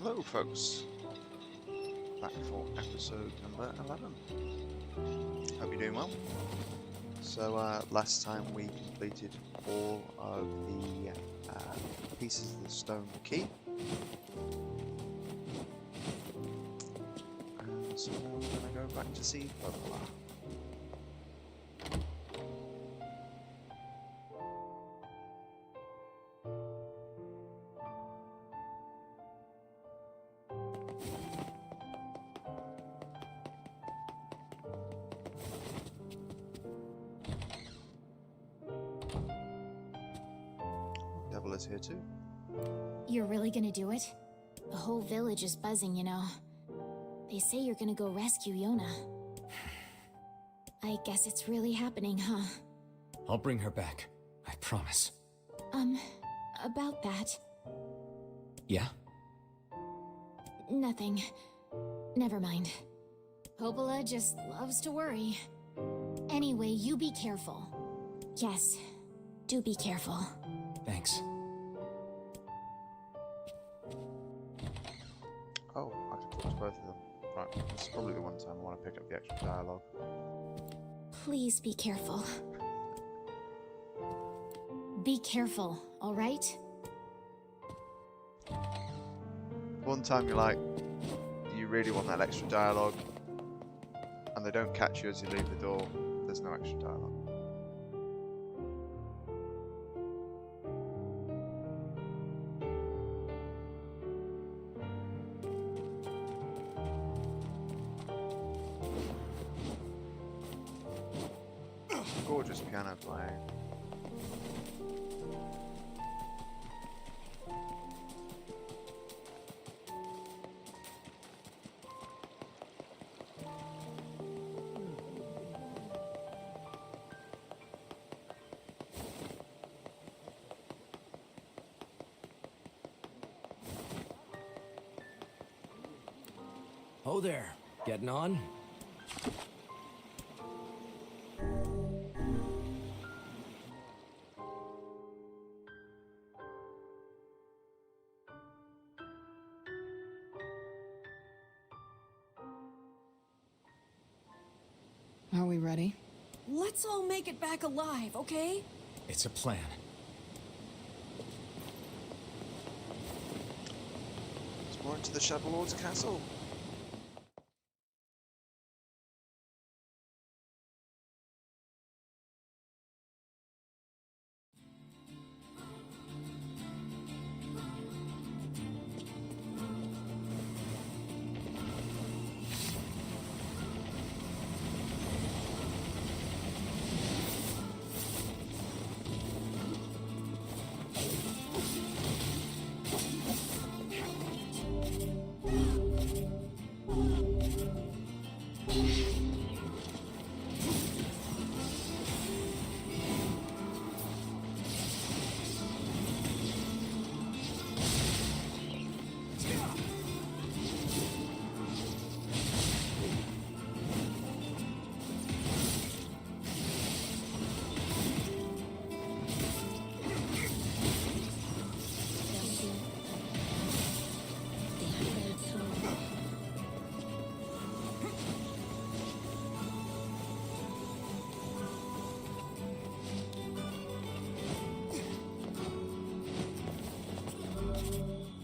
Hello folks, back for episode number 11. Hope you're doing well. So last time we completed all of the pieces of the stone key. And so now we're going to go back to see Bubba. Devil is here too. You're really gonna do it? The whole village is buzzing, you know. They say you're gonna go rescue Yona. I guess it's really happening, huh? I'll bring her back. I promise. About that. Yeah? Nothing. Never mind. Popola just loves to worry. Anyway, you be careful. Yes, do be careful. Thanks. Oh, I can talk to both of them. Right, this is probably the one time I want to pick up the extra dialogue. Please be careful. Be careful, alright? One time you're like, you really want that extra dialogue, and they don't catch you as you leave the door, there's no extra dialogue. Gorgeous piano playing. Oh there. Getting on? Are we ready? Let's all make it back alive, okay? It's a plan. It's more into the Shadow Lord's castle.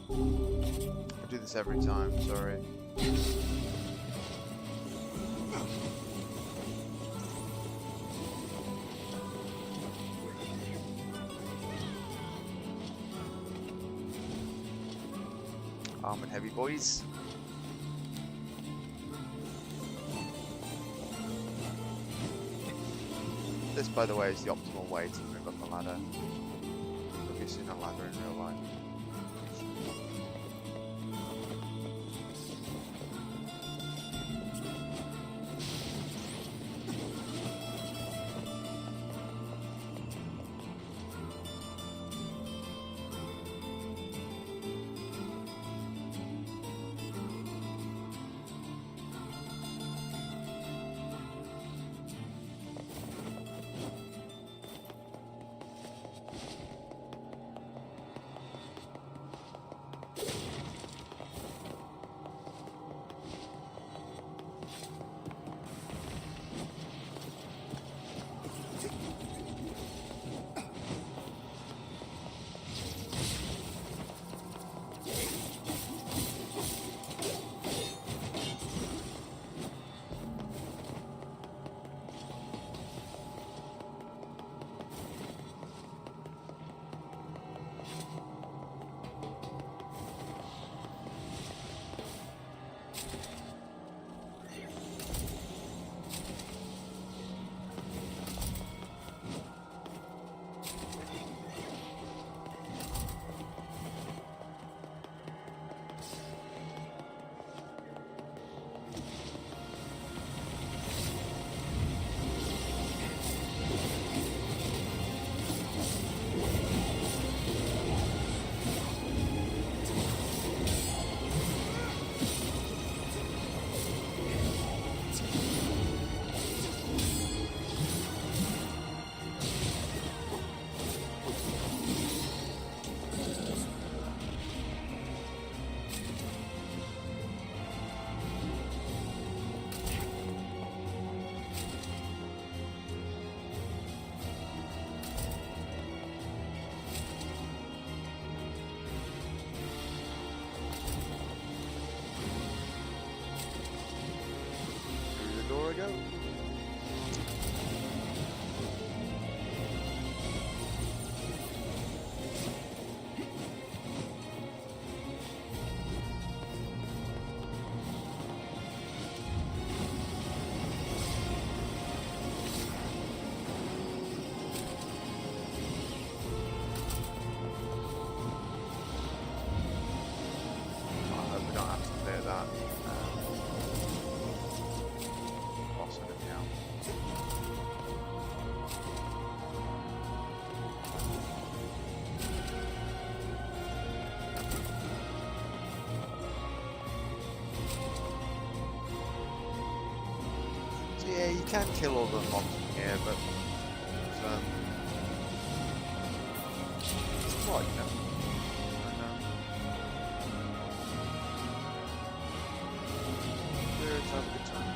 I do this every time, sorry. Armored heavy boys. This, by the way, is the optimal way to move up the ladder. Obviously not ladder in real life. Yeah, you can kill all the mobs in here, but it's a lot, you know. Let's have a good time.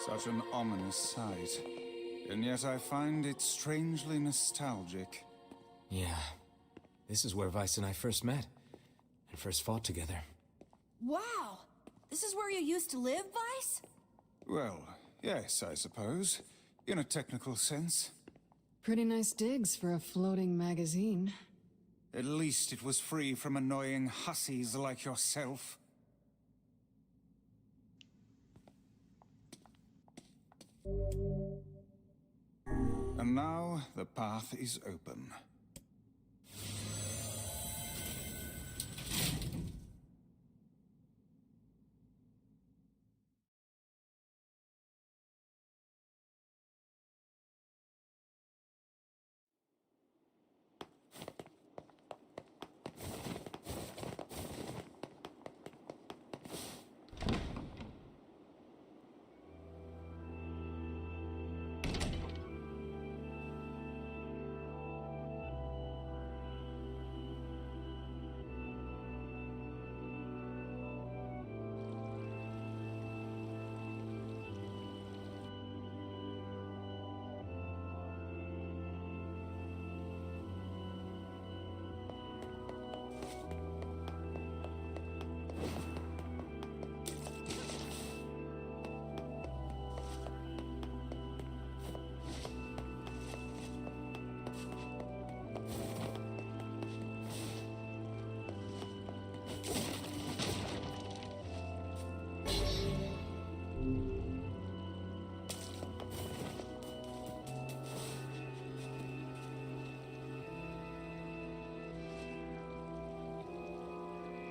Such an ominous sight. And yet I find it strangely nostalgic. Yeah. This is where Vice and I first met. And first fought together. Wow! This is where you used to live, Vice? Well, yes, I suppose. In a technical sense. Pretty nice digs for a floating magazine. At least it was free from annoying hussies like yourself. And now the path is open.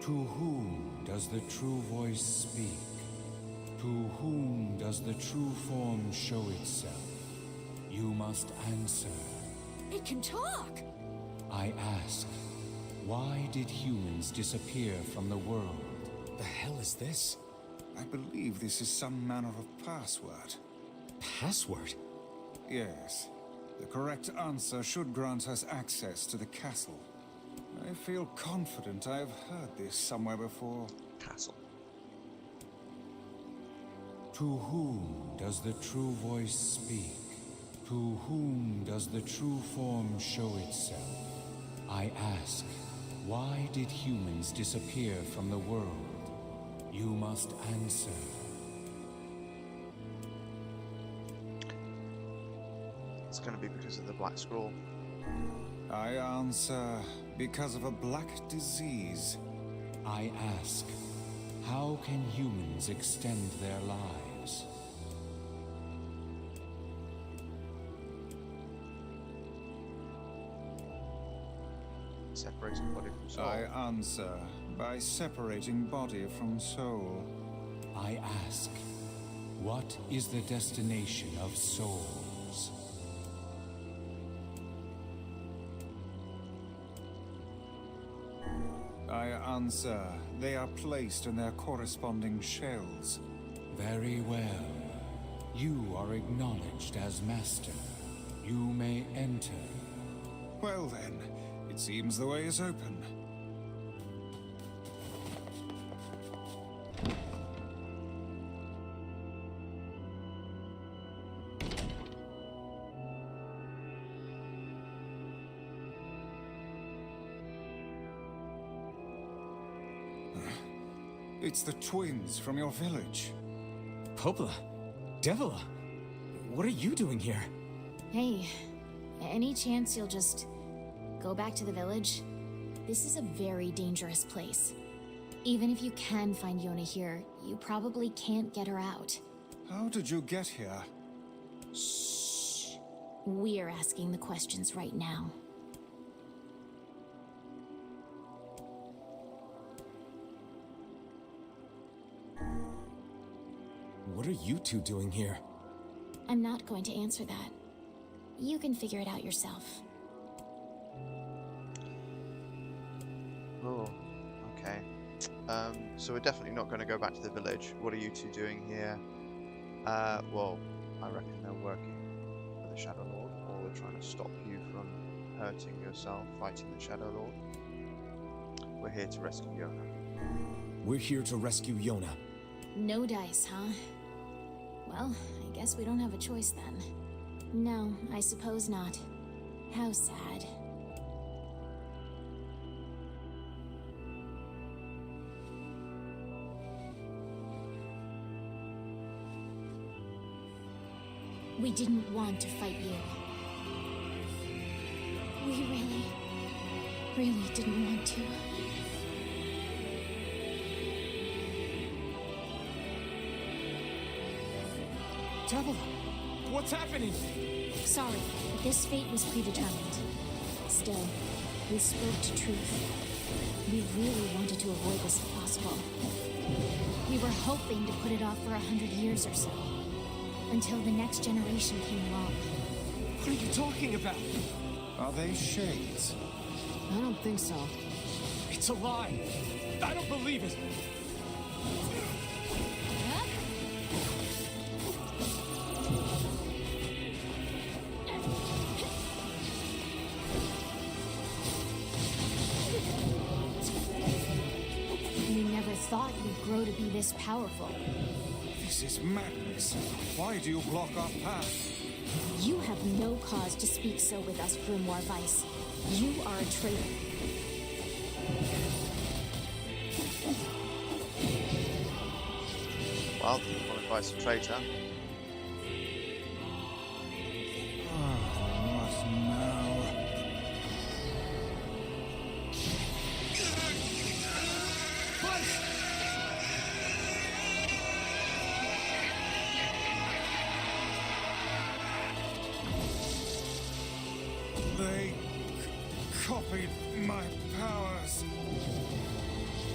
To whom does the true voice speak? To whom does the true form show itself? You must answer. It can talk! I ask, why did humans disappear from the world? The hell is this? I believe this is some manner of password. Password? Yes. The correct answer should grant us access to the castle. I feel confident I have heard this somewhere before. Castle. To whom does the true voice speak? To whom does the true form show itself? I ask, why did humans disappear from the world? You must answer. It's going to be because of the Black Scroll. I answer, because of a black disease. I ask, how can humans extend their lives? separating body from soul? I answer by separating body from soul. I ask, what is the destination of souls? I answer, they are placed in their corresponding shells. Very well. You are acknowledged as master. You may enter. Well then, it seems the way is open. It's the twins from your village. Popola? Devila? What are you doing here? Hey, any chance you'll just go back to the village? This is a very dangerous place. Even if you can find Yona here, you probably can't get her out. How did you get here? Shh. We're asking the questions right now. What are you two doing here? I'm not going to answer that. You can figure it out yourself. Oh, okay. So we're definitely not going to go back to the village. What are you two doing here? Well, I reckon they're working for the Shadow Lord, or they're trying to stop you from hurting yourself, fighting the Shadow Lord. We're here to rescue Yona. We're here to rescue Yona. No dice, huh? Well, I guess we don't have a choice then. No, I suppose not. How sad. We didn't want to fight you. We really didn't want to. Devila! What's happening? Sorry, this fate was predetermined. Still, we spoke to truth. We really wanted to avoid this if possible. We were hoping to put it off for 100 years or so. Until the next generation came along. What are you talking about? Are they shades? I don't think so. It's a lie! I don't believe it! We never thought you'd grow to be this powerful. This is madness. Why do you block our path? You have no cause to speak so with us, Grimoire Vice. You are a traitor. Well, one advice a traitor. What now? They copied my powers.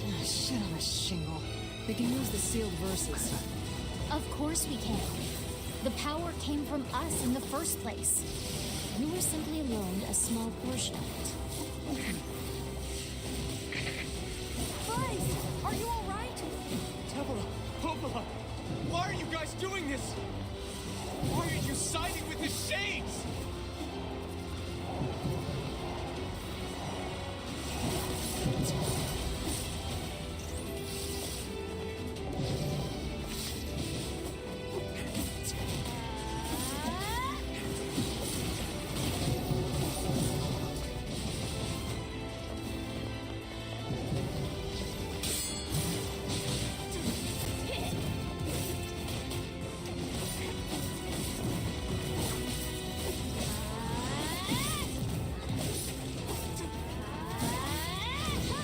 Ah, shit on a shingle. They can use the sealed verses. Of course we can. The power came from us in the first place. You were simply loaned a small portion of it. Bryce, are you all right? Devila! Popola! Why are you guys doing this? Why are you siding with the Shades?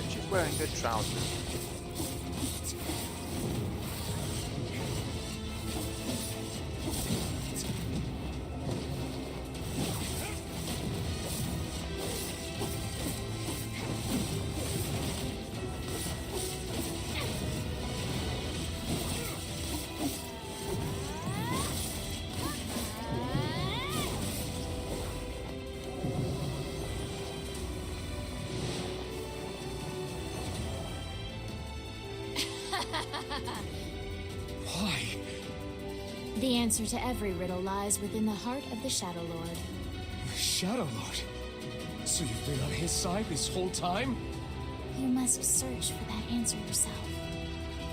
She's wearing good trousers. The answer to every riddle lies within the heart of the Shadow Lord. The Shadow Lord? So you've been on his side this whole time? You must search for that answer yourself.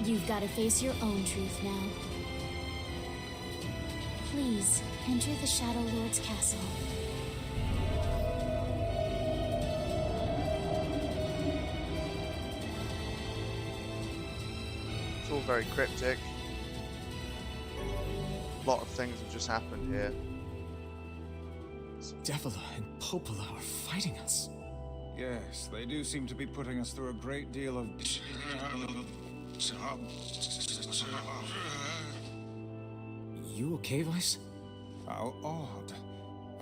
You've got to face your own truth now. Please, enter the Shadow Lord's castle. It's all very cryptic. A lot of things have just happened here. Devila and Popola are fighting us. Yes, they do seem to be putting us through a great deal of... You okay, Vice? How odd.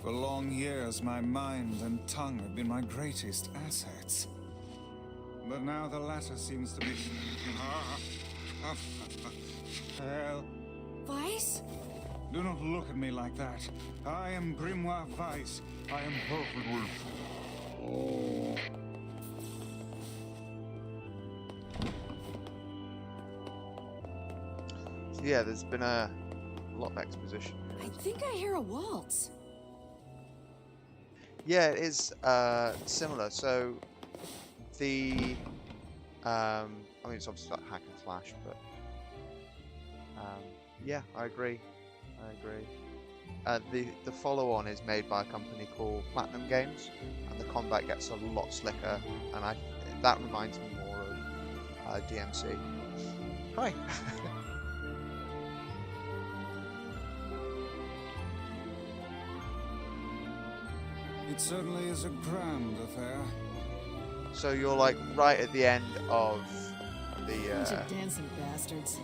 For long years, my mind and tongue have been my greatest assets. But now the latter seems to be... Hell, Vice? do not look at me like that. I am Grimoire Vice. I am perfectly... So yeah, there's been a lot of exposition I here. think I hear a waltz. Yeah, it is similar. So the I mean, it's obviously like hack and slash, but yeah, I agree. The follow-on is made by a company called Platinum Games, and the combat gets a lot slicker, and that reminds me more of DMC. Hi. It certainly is a grand affair. So you're like right at the end of Bunch the of dancing bastards.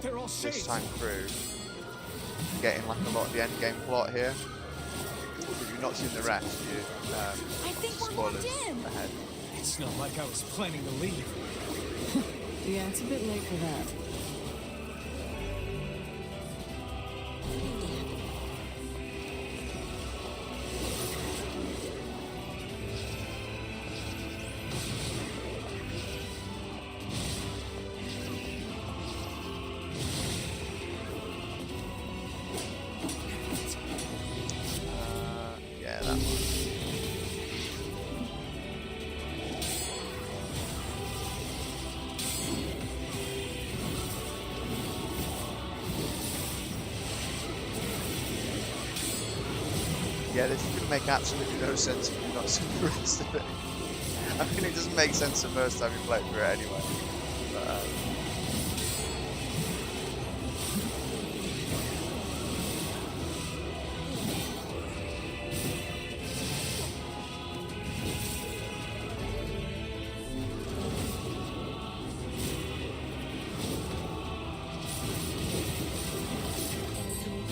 They're all this shades. time through, getting like a lot of the end game plot here. If you've not seen the rest, you I think we're spoilers locked in. ahead. It's not like I was planning to leave. Yeah, it's a bit late for that. Yeah, that one. Yeah, this would make absolutely no sense if you've not seen the rest of it. I mean, it doesn't make sense the first time you play through it anyway. But,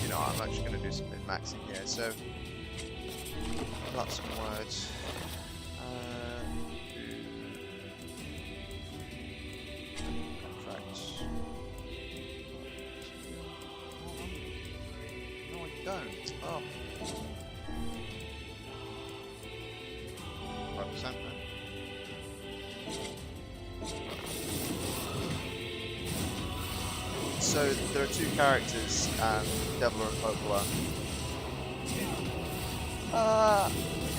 you know, I'm actually going to do some min-maxing here, so got some words. Contracts. No, I don't. Oh. 5% then. So there are two characters, Devil and Popola.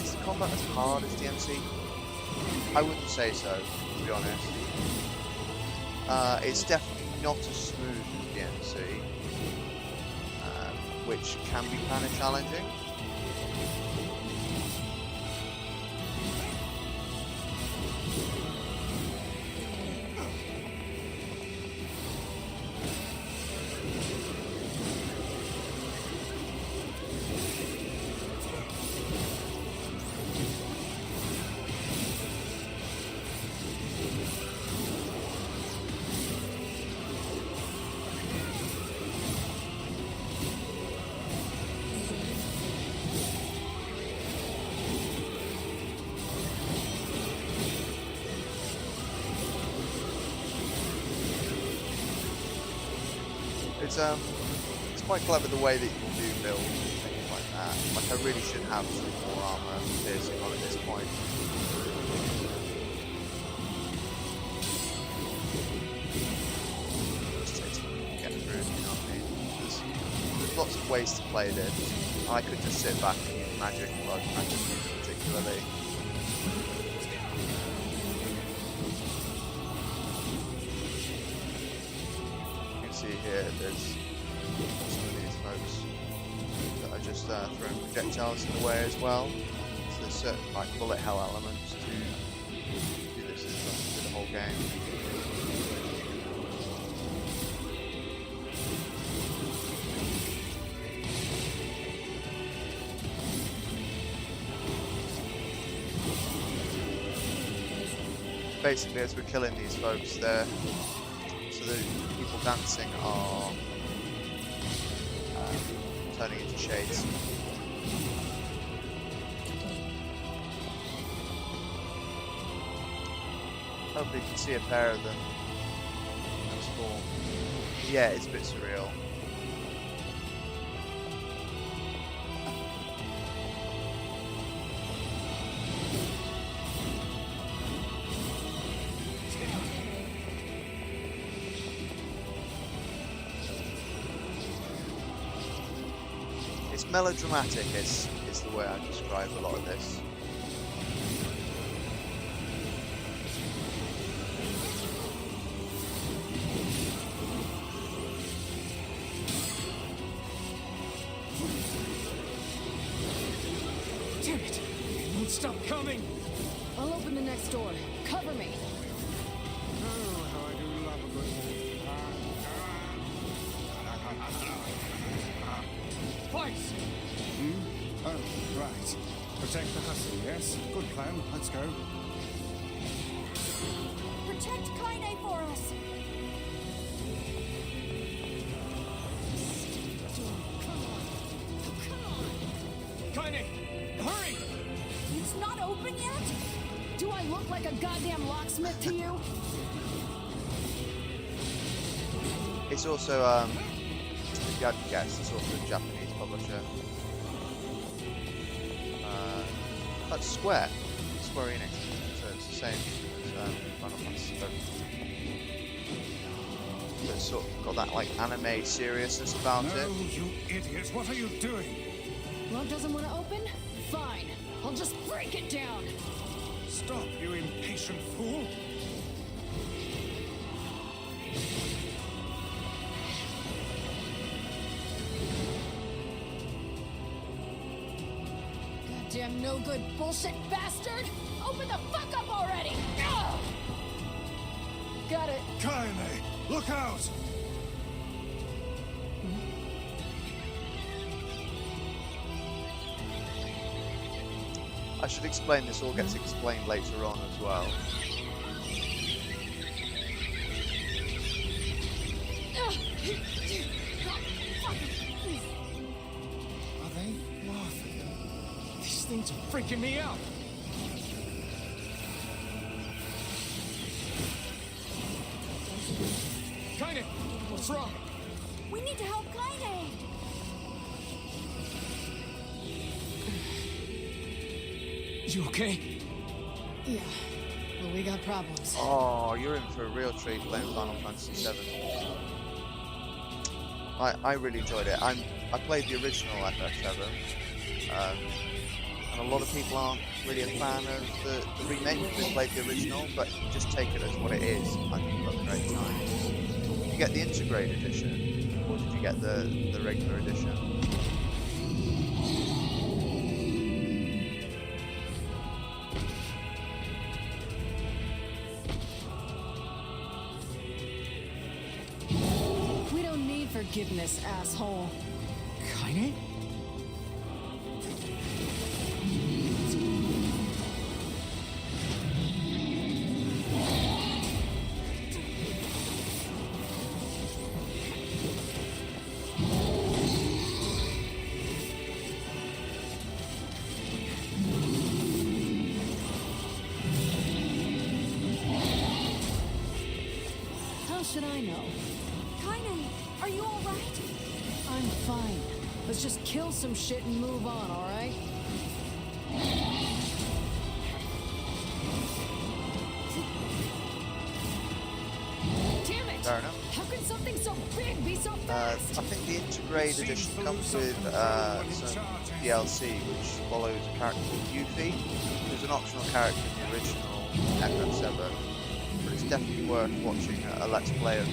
Is the combat as hard as DMC? I wouldn't say so, to be honest. It's definitely not as smooth as DMC, which can be kind of challenging. It's quite clever the way that you can do build things like that. Like I really should have some more armor piercing on at this point. Just takes get through, you know what I mean? ways to play this. I could just sit back and use magic, but I just use it particularly. You can see here there's some of these folks that are just throwing projectiles in the way as well. So there's certain like bullet hell elements to do this through the whole game. Basically, as we're killing these folks there, so the people dancing are turning into shades. Hopefully you can see a pair of them. That's cool. Yeah, it's a bit surreal. It's melodramatic is the way I describe a lot of this. Damn it! It won't stop coming! I'll open the next door. Cover me. Oh, how I do love a good Twice! Oh, right. Protect the hussy, yes? Good plan. Let's go. Protect Kaine for us. Kaine! Hurry! It's not open yet? Do I look like a goddamn locksmith to you? It's also, if you hadn't guessed, it's also a Japanese publisher. That's Square Enix, so it's the same as Final Fantasy 7. So it's sort of got that like anime seriousness about No, it. you idiot! What are you doing? Love doesn't want to open? Fine. I'll just break it down. Stop, you impatient fool! Goddamn no good bullshit bastard! Open the fuck up already! Ugh! Got it. Kaine, look out! I should explain this, all gets explained later on as well. Are they laughing? These things are freaking me out! Kaine! What's wrong? We need to help Kaine. You okay? Yeah. Well, we got problems. Oh, you're in for a real treat playing Final Fantasy 7. I really enjoyed it. I played the original FF7, and a lot of people aren't really a fan of the remake. They played the original, but just take it as what it is. I think you've got a great time. Did you get the integrated edition, or did you get the regular edition? We don't need forgiveness, asshole. Kaine? How should I know? Kaine, are you all right? I'm fine. Let's just kill some shit and move on, alright? Damn it! Fair enough. How could can something so big be so fast? I think the Integrated Edition comes with some DLC which follows a character called Yuffie, who's an optional character in the original FF7, but it's definitely worth watching a Let's Play of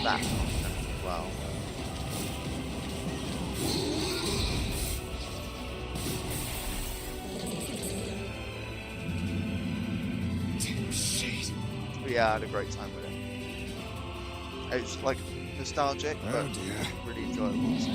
that content as well. But yeah, I had a great time with it. It's like nostalgic, but really enjoyable. So.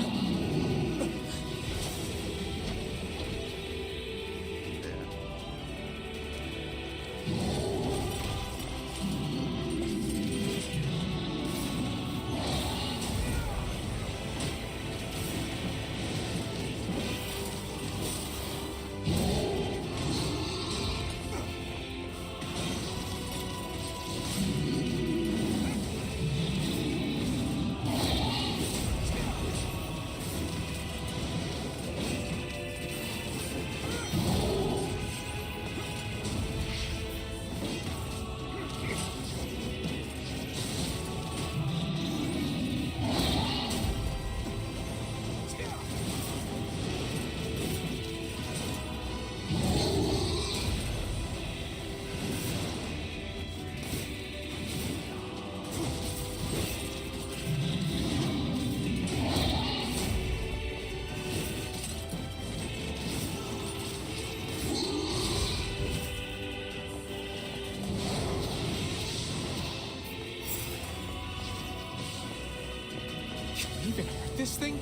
You even heard this thing?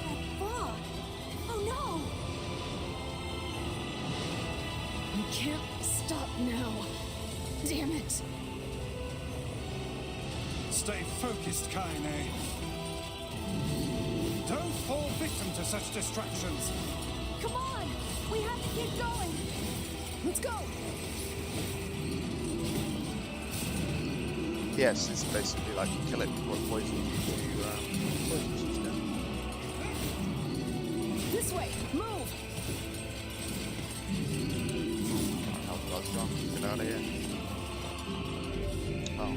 That fog. Oh no! You can't stop now. Damn it. Stay focused, Kaine. Don't fall victim to such distractions. Come on! We have to keep going! Let's go. Yes, it's basically like kill it before it poisons you to poison system. This way. Move. Oh, that's gone. Get out of here. Oh.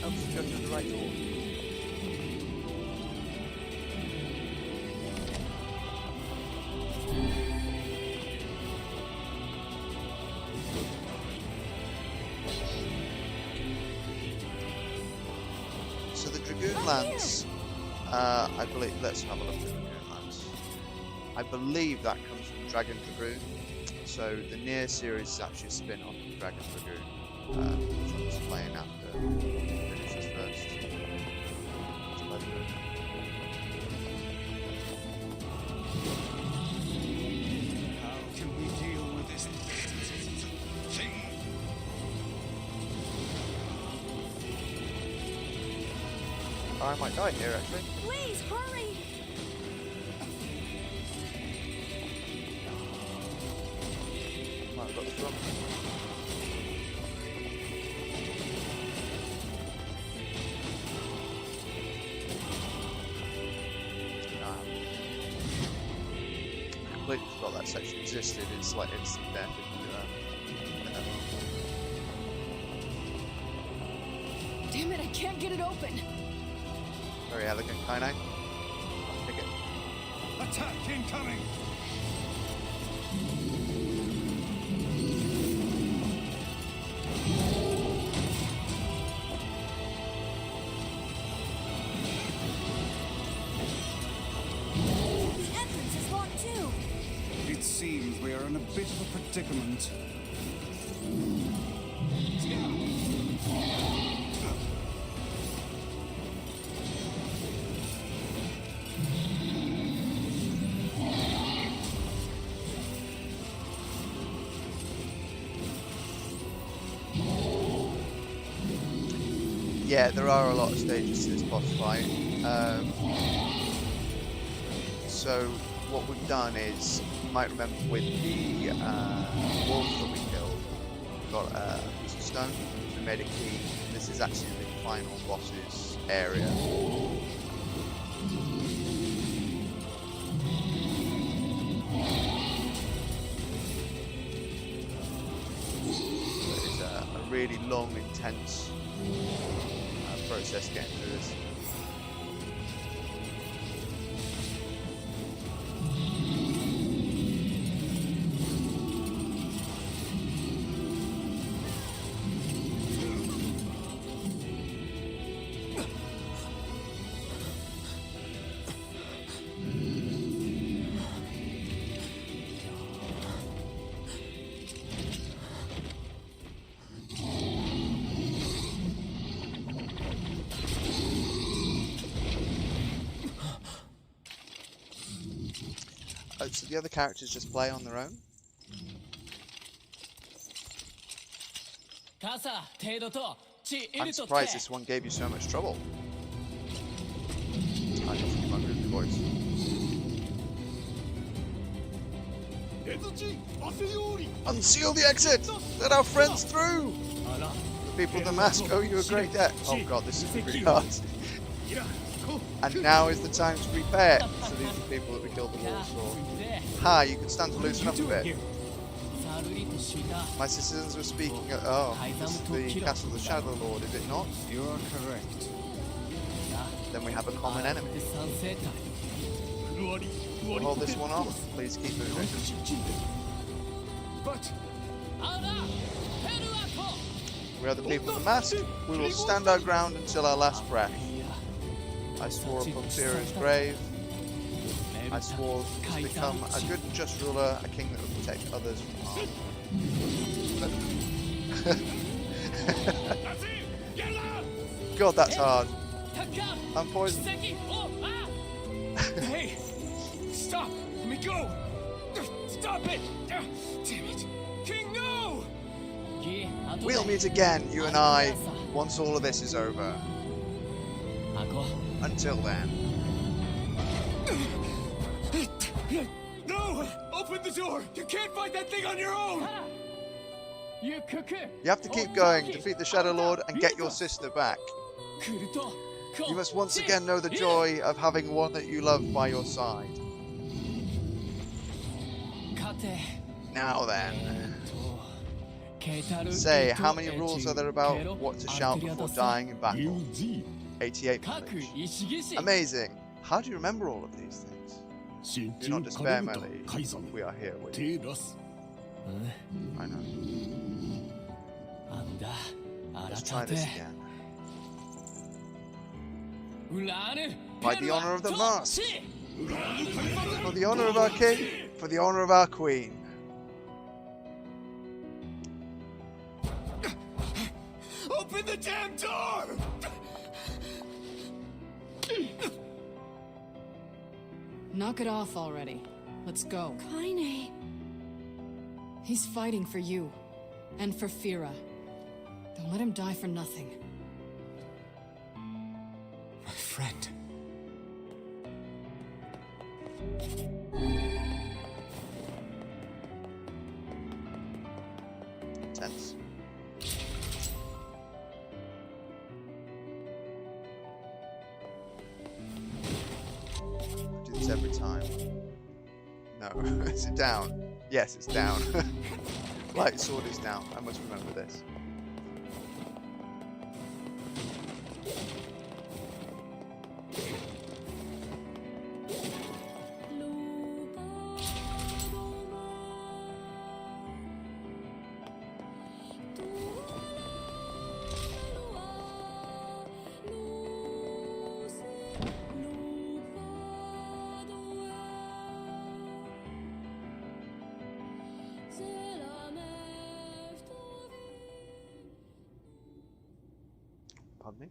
Oh, just go through the right door. So the Dragoon Lance, I believe, let's have a look at the Dragoon Lance. I believe that comes from Dragon Dragoon. So the NieR series is actually a spin-off of Dragon Dragoon, which I was playing after I finished this first. How can we deal with this thing? I might die here actually. Please, hurry! Might have got the front. I completely forgot that section existed. It's like instant death if you Damn it, I can't get it open. Very elegant, Kaine. I'll pick it. Attack incoming! The entrance is locked too! It seems we are in a bit of a predicament. Yeah, there are a lot of stages to this boss fight. So what we've done is, you might remember with the wolves that we killed, we got a piece of stone, we made a key. This is actually the final boss's area. really long, intense process getting through this. Oh, so the other characters just play on their own? I'm surprised this one gave you so much trouble. I don't think my movie voice. Unseal the exit! Let our friends through! The people in the mask owe you a great debt. Oh god, this is really hard. And now is the time to repay it. So these are the people that we killed the wall for. Ha, you can stand to loosen up a bit. My citizens were speaking at... Oh, this is the Castle of the Shadow Lord, is it not? You are correct. Then we have a common enemy. We'll hold this one off. Please keep moving. But We are the people of the mask. We will stand our ground until our last breath. I swore upon Fira's grave. I swore to become a good and just ruler, a king that would protect others from harm. God, that's hard. I'm poisoned. hey, stop! Let me go! Stop it! Damn it! King, no! We'll meet again, you and I, once all of this is over. Until then. No! Open the door! You can't fight that thing on your own! You have to keep going, defeat the Shadow Lord, and get your sister back. You must once again know the joy of having one that you love by your side. Now then. Say, how many rules are there about what to shout before dying in battle? 88 knowledge. Amazing. How do you remember all of these things? Do not despair, my liege. We are here with you. I know. Let's try this again. By the honor of the mask. For the honor of our king. For the honor of our queen. Open the damn door! Knock it off already. Let's go. Kaine. He's fighting for you. And for Fira. Don't let him die for nothing. My friend. Tense. Do this every time. No. Is it down? Yes, it's down. Light sword is down. I must remember this. Pardon me?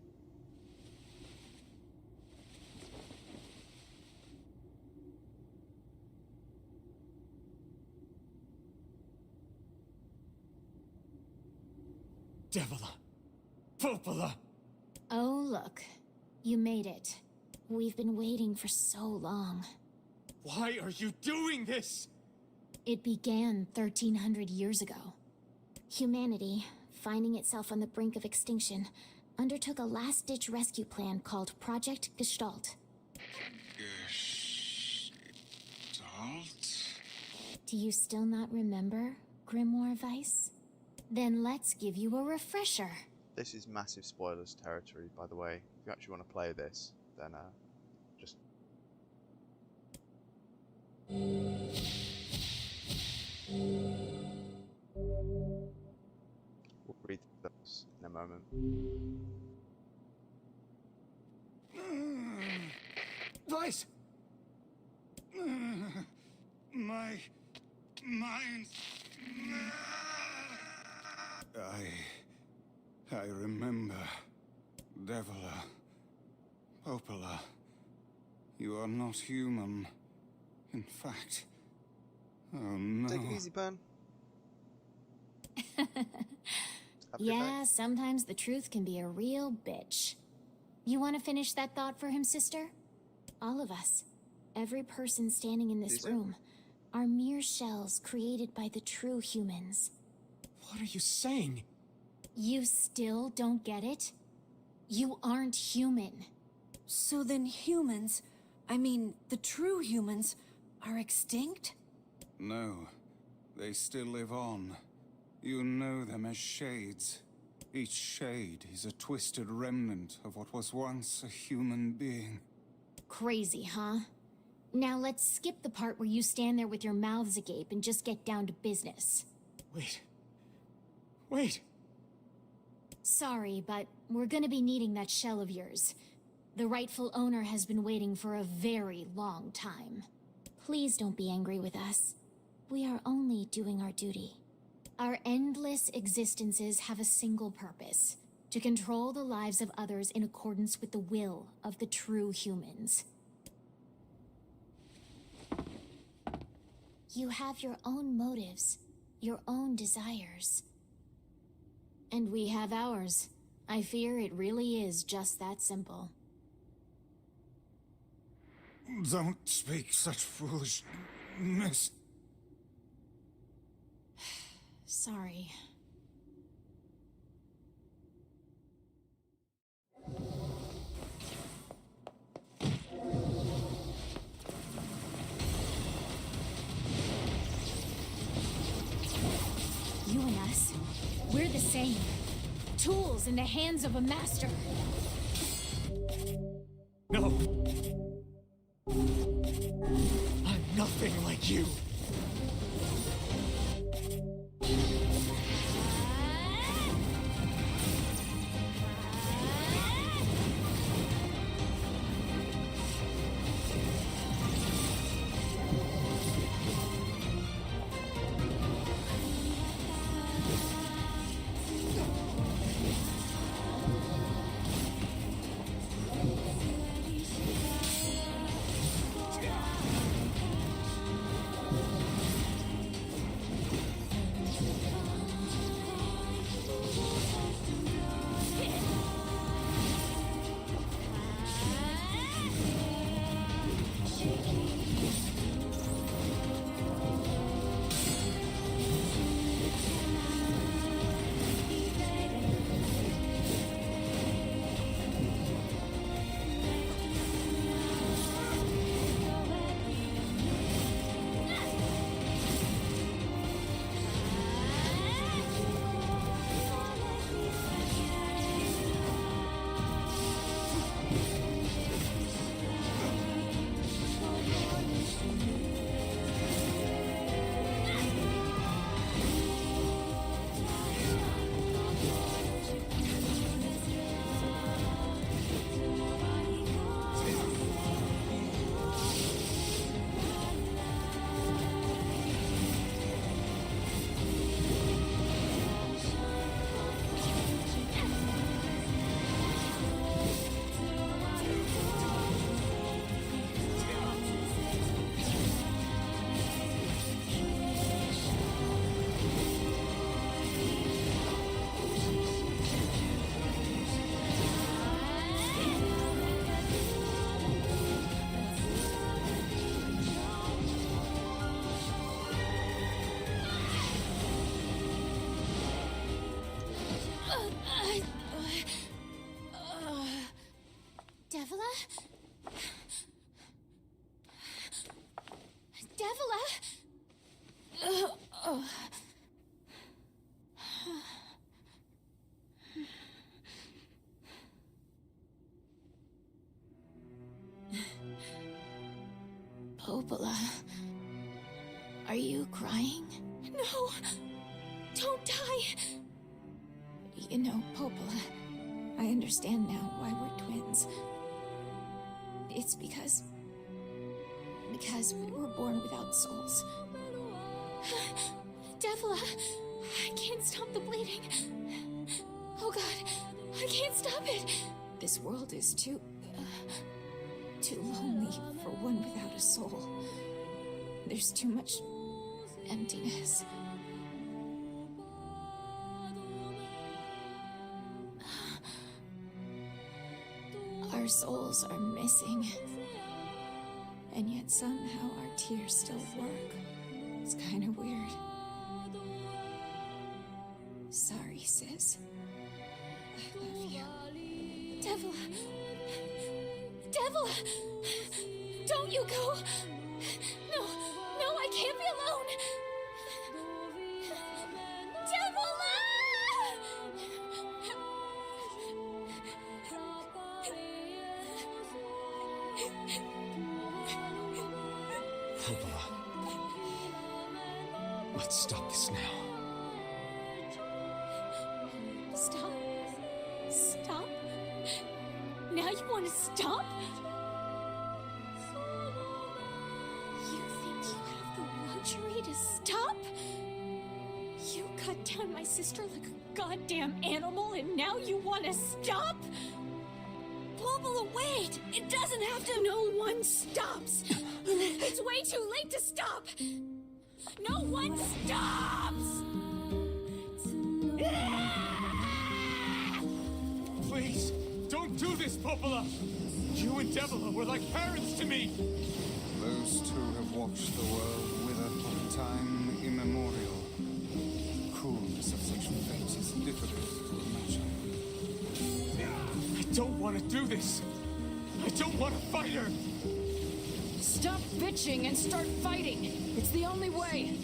Devila! Popola! Oh, look. You made it. We've been waiting for so long. Why are you doing this? It began 1300 years ago. Humanity, finding itself on the brink of extinction, undertook a last-ditch rescue plan called Project Gestalt. Gestalt? Do you still not remember, Grimoire Weiss? Then let's give you a refresher. This is massive spoilers territory, by the way. If you actually want to play this, then just... We'll read those in a moment. Vice! My mind. I remember. Devila. Popola. You are not human. In fact. Oh no. Take it easy, Ben. Have a good Yeah, night. sometimes the truth can be a real bitch. You want to finish that thought for him, sister? All of us, every person standing in this Is it? room, are mere shells created by the true humans. What are you saying? You still don't get it? You aren't human. So then humans, I mean, the true humans, are extinct? No. They still live on. You know them as shades. Each shade is a twisted remnant of what was once a human being. Crazy, huh? Now let's skip the part where you stand there with your mouths agape and just get down to business. Wait. Wait. Sorry, but we're gonna be needing that shell of yours. The rightful owner has been waiting for a very long time. Please don't be angry with us. We are only doing our duty. Our endless existences have a single purpose: to control the lives of others in accordance with the will of the true humans. You have your own motives, your own desires. And we have ours. I fear it really is just that simple. Don't speak such foolishness. Sorry. You and us, we're the same. Tools in the hands of a master. No. I'm nothing like you. Devila? Devila? Popola, are you crying? No! Don't die! You know, Popola, I understand now why we're twins. It's because we were born without souls. Devla, I can't stop the bleeding. Oh god, I can't stop it! This world is too lonely for one without a soul. There's too much emptiness. Our souls are missing. And yet somehow our tears still work. It's kind of weird. Sorry, sis. I love you. Devla! Devla! Don't you go! No, no, I can't be alone! Popola. Let's stop this now. Stop? Stop? Now you want to stop? You think you have the luxury to stop? You cut down my sister like a goddamn animal and now you want to stop? Popola, wait! It doesn't have to. No one stops! It's way too late to stop! No one stops! Please, don't do this, Popola! You and Devila were like parents to me! Those two have watched the world wither from time immemorial. The cruelness of such fate is difficult to imagine. I don't want to do this! I don't want to fight her! Stop bitching and start fighting! It's the only way!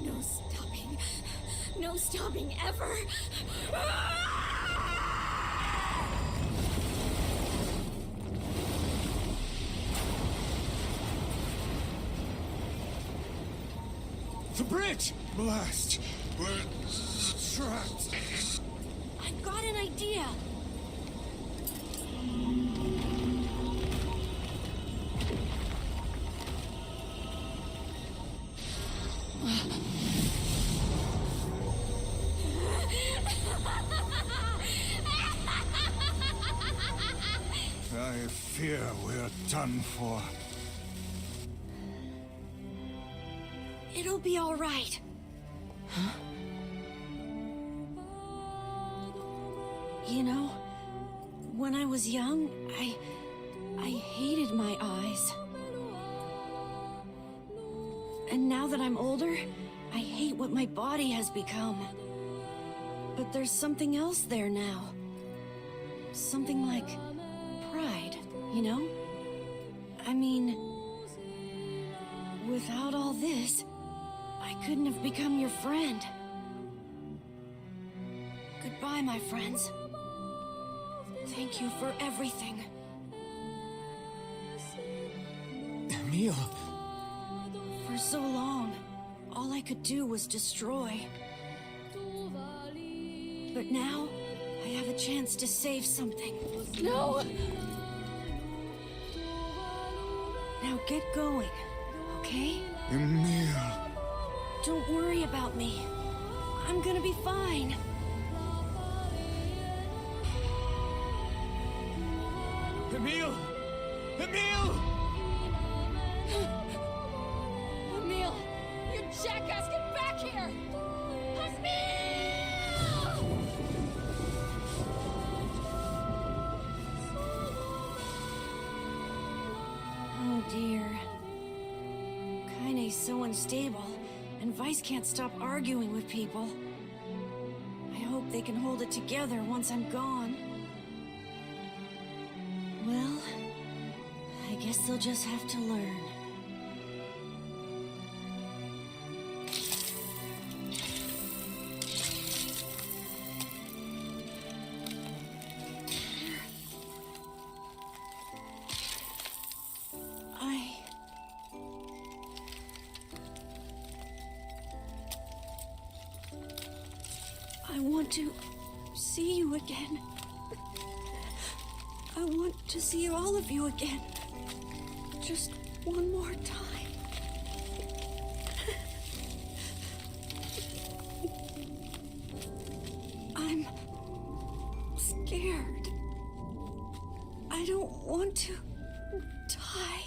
No stopping. No stopping ever! The bridge! Blast! We're trapped! I've got an idea! I fear we're done for. It'll be all right. You know, when I was young, I hated my eyes. And now that I'm older, I hate what my body has become. But there's something else there now. Something like pride, you know? I mean, without all this, I couldn't have become your friend. Goodbye, my friends. Thank you for everything. Emil! For so long, all I could do was destroy. But now, I have a chance to save something. No! Now get going, okay? Emil! Don't worry about me. I'm gonna be fine. Emil! Emil! Emil! You jackass, get back here! Oh dear. Kaine's so unstable, and Vice can't stop arguing with people. I hope they can hold it together once I'm gone. Well, I guess they'll just have to learn. I want to see you again. I want to see all of you again. Just one more time. I'm scared. I don't want to die.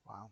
Wow.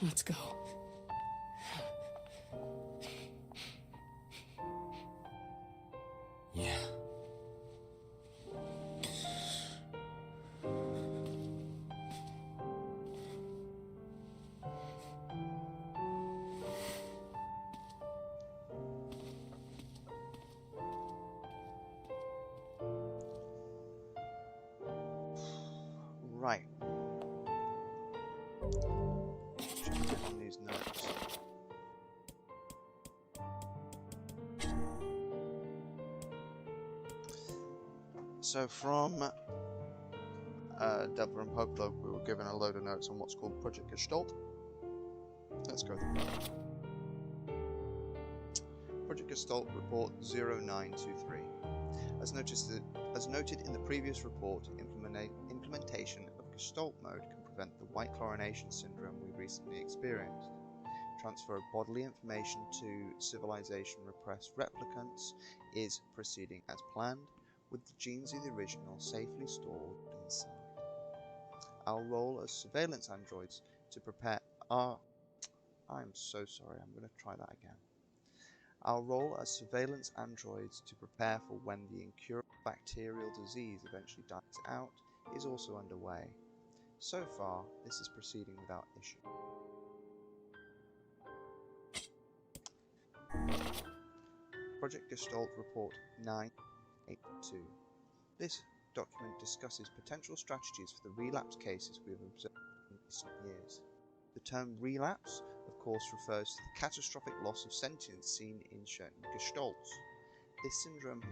Let's go. Yeah. Right. Just click on these notes. So from Deborah and Poklo, we were given a load of notes on what's called Project Gestalt. Let's go through that. Project Gestalt Report 0923. As noted in the previous report, implementation of Gestalt mode can prevent the white chlorination syndrome we recently experienced. Transfer of bodily information to civilization repressed replicants is proceeding as planned, with the genes of the original safely stored inside. Our role as surveillance androids to prepare our... I'm so sorry, I'm going to try that again. Our role as surveillance androids to prepare for when the incurable bacterial disease eventually dies out is also underway. So far, this is proceeding without issue. Project Gestalt Report 982. This document discusses potential strategies for the relapse cases we have observed in recent years. The term relapse, of course, refers to the catastrophic loss of sentience seen in certain gestalts. This syndrome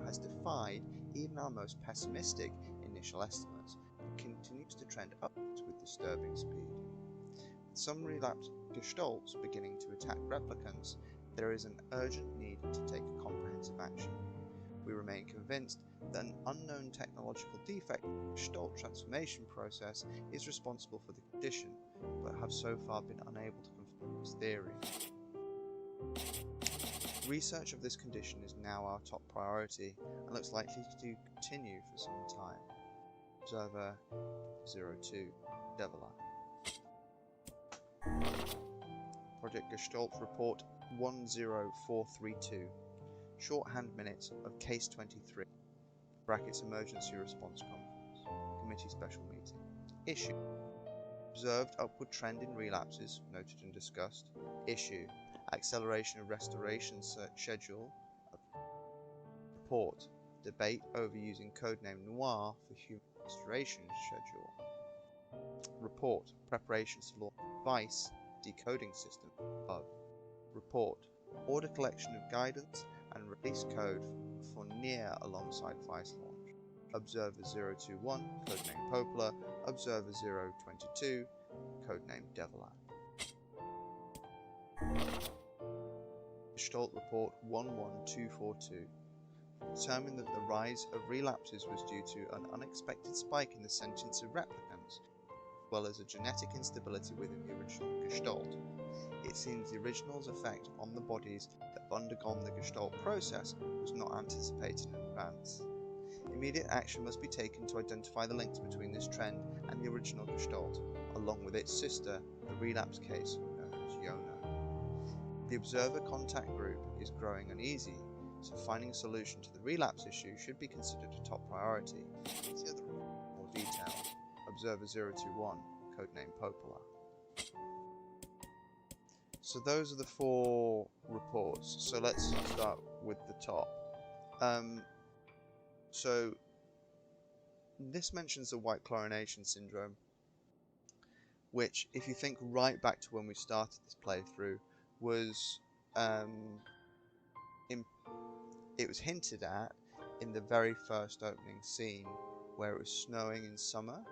has defied even our most pessimistic initial estimates and continues to trend upwards with disturbing speed. With some relapse gestalts beginning to attack replicants, there is an urgent need to take comprehensive action. We remain convinced that an unknown technological defect in the Gestalt transformation process is responsible for the condition, but have so far been unable to confirm this theory. Research of this condition is now our top priority and looks likely to continue for some time. Observer 02, Develer. Project Gestalt Report 10432. Shorthand minutes of Case 23. Brackets Emergency Response Conference. Committee Special Meeting. Issue. Observed upward trend in relapses, noted and discussed. Issue. Acceleration of restoration schedule. Report. Debate over using codename NieR for human restoration schedule. Report. Preparations to launch device decoding system above. Report. Order collection of guidance and release code for NieR alongside Vice launch. Observer 021, codename Popola. Observer 022, codename Develer. Gestalt Report 11242 determined that the rise of relapses was due to an unexpected spike in the sentience of replicants, as well as a genetic instability within the original Gestalt. It seems the original's effect on the bodies that have undergone the Gestalt process was not anticipated in advance. Immediate action must be taken to identify the links between this trend and the original Gestalt, along with its sister, the relapse case known as Yona. The observer contact group is growing uneasy, so finding a solution to the relapse issue should be considered a top priority. See the report in more detail. Observer 021, codename Popola. So those are the 4 reports. So let's start with the top. So this mentions the white chlorination syndrome, which, if you think right back to when we started this playthrough, was it was hinted at in the very first opening scene where it was snowing in summer.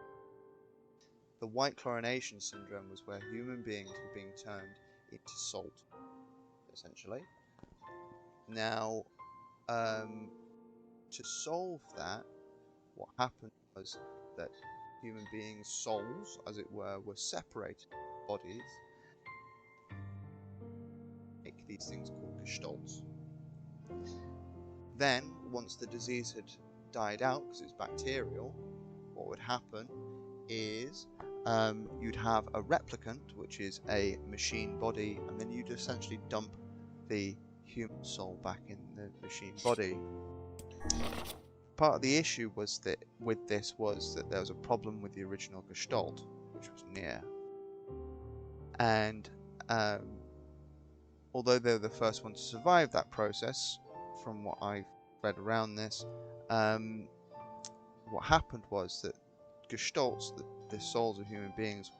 The white chlorination syndrome was where human beings were being turned into salt, essentially. Now, to solve that, what happened was that human beings' souls, as it were separated from bodies, make these things called gestalts. Then, once the disease had died out, because it's bacterial, what would happen is you'd have a replicant, which is a machine body, and then you'd essentially dump the human soul back in the machine body. Part of the issue was that with this was that there was a problem with the original Gestalt, which was NieR. And although they were the first one to survive that process, from what I've read around this, what happened was that Gestalts, the souls of human beings,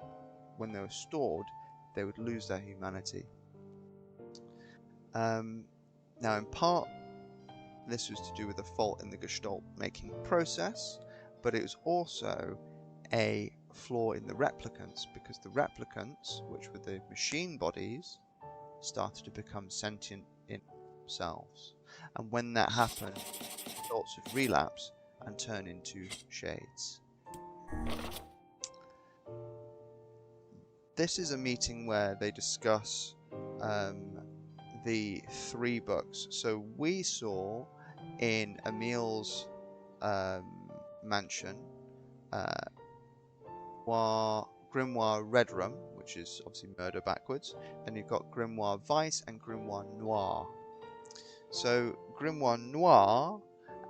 when they were stored, they would lose their humanity. Now, in part, this was to do with a fault in the Gestalt making process, but it was also a flaw in the replicants, because the replicants, which were the machine bodies, started to become sentient in themselves. and when that happens, thoughts would relapse and turn into shades. This is a meeting where they discuss the 3 books. So we saw in Emil's mansion Grimoire Redrum, which is obviously murder backwards. Then you've got Grimoire Vice and Grimoire Noir. So Grimoire Noir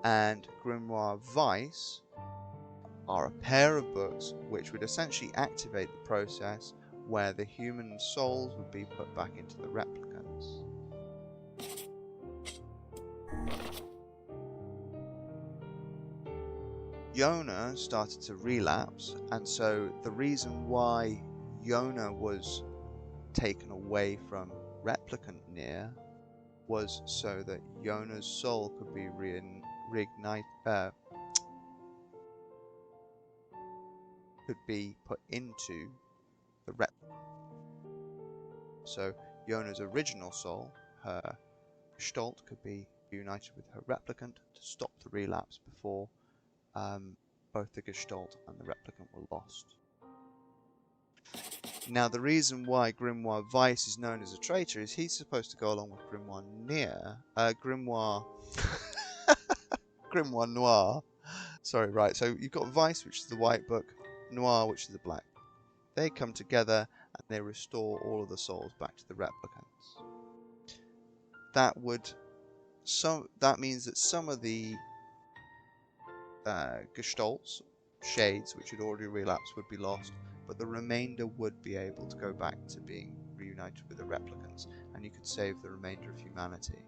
and Grimoire Vice are a pair of books which would essentially activate the process where the human souls would be put back into the replicants. Yona started to relapse, and so the reason why Yona was taken away from Replicant NieR was so that Yona's soul could be reignited, could be put into the replicant. So Yona's original soul, her Gestalt, could be united with her replicant to stop the relapse before both the Gestalt and the replicant were lost. Now, the reason why Grimoire Vice is known as a traitor is he's supposed to go along with Grimoire NieR, Grimoire Noir. Sorry, right. So you've got Vice, which is the white book, Noir, which is the black. They come together and they restore all of the souls back to the replicants. That means that some of the Gestalts, shades, which had already relapsed, would be lost, but the remainder would be able to go back to being reunited with the replicants, and you could save the remainder of humanity.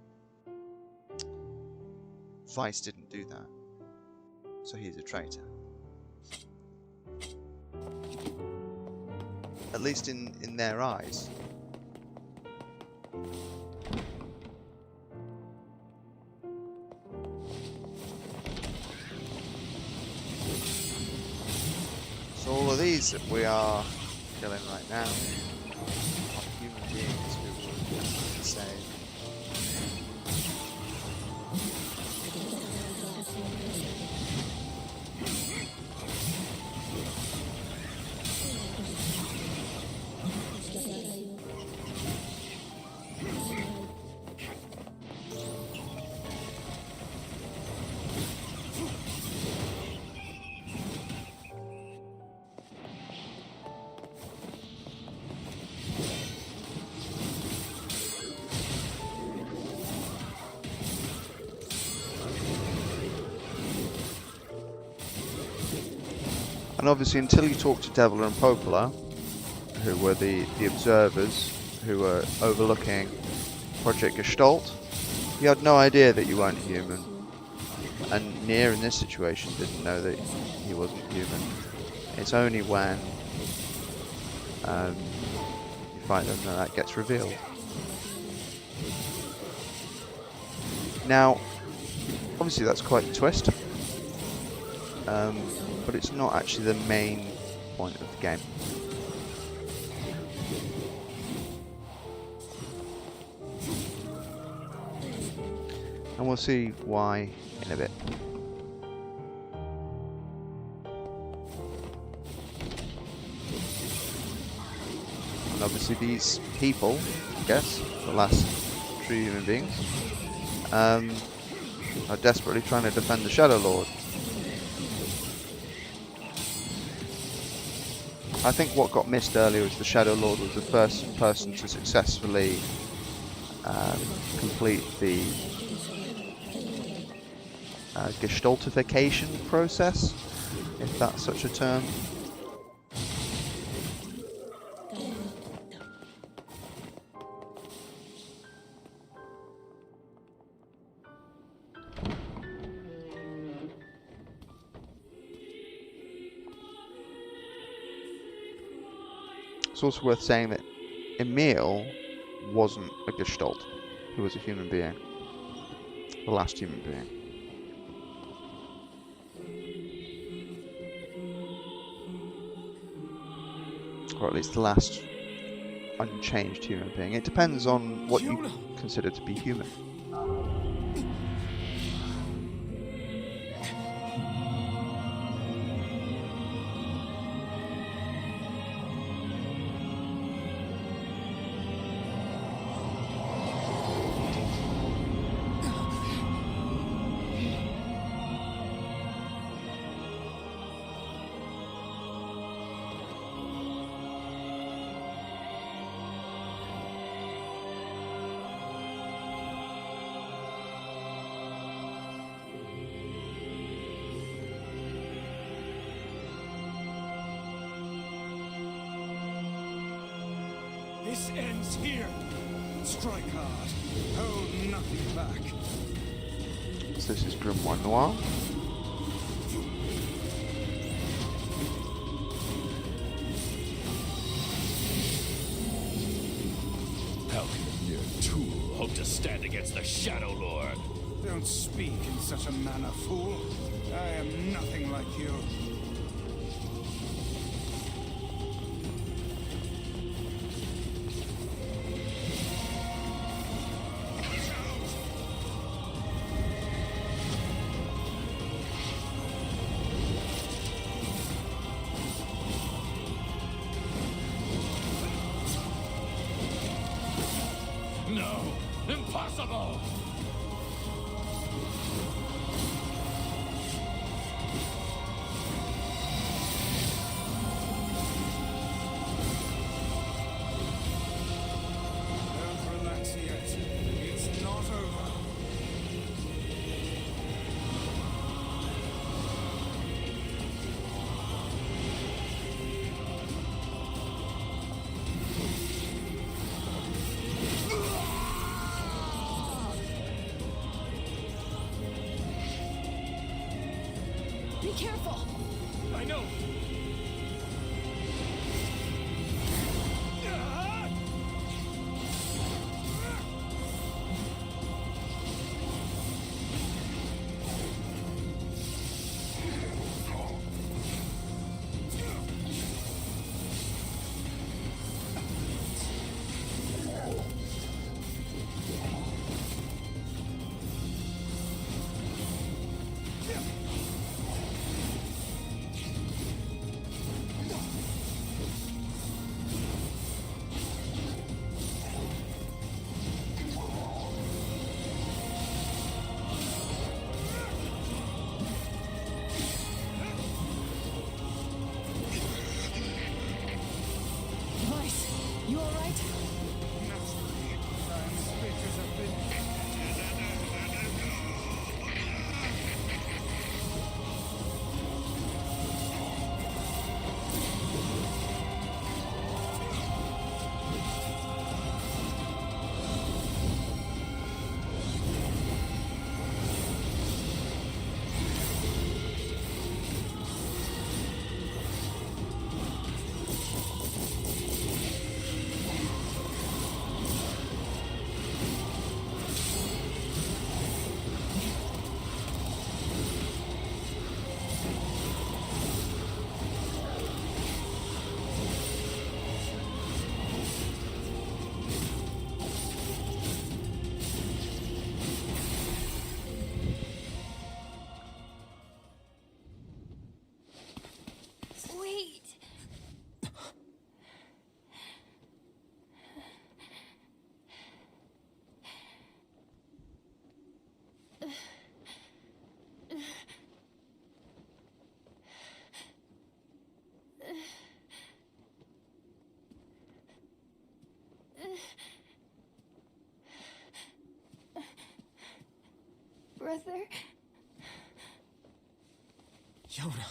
Vice didn't do that, so he's a traitor. At least in their eyes. So all of these that we are killing right now are human beings who were saved. And obviously, until you talk to Devil and Popola, who were the observers who were overlooking Project Gestalt, you had no idea that you weren't human. And NieR in this situation didn't know that he wasn't human. It's only when you fight them that gets revealed. Now, obviously that's quite a twist. But it's not actually the main point of the game. And we'll see why in a bit. And obviously these people, I guess, the last true human beings, are desperately trying to defend the Shadow Lord. I think what got missed earlier was the Shadow Lord was the first person to successfully complete the gestaltification process, if that's such a term. It's also worth saying that Emil wasn't a Gestalt. He was a human being. The last human being. Or at least the last unchanged human being. It depends on what you consider to be human. It's here! Strike hard. Hold nothing back. So this is Grimoire Noir. How can a mere tool hope to stand against the Shadow Lord? Don't speak in such a manner, fool. I am nothing like you. No! Impossible! Don't relax yet. It's not over. Be careful! I know! Nice. You alright? Naturally, I'm as big as a bit. Wait. Brother? Yoda.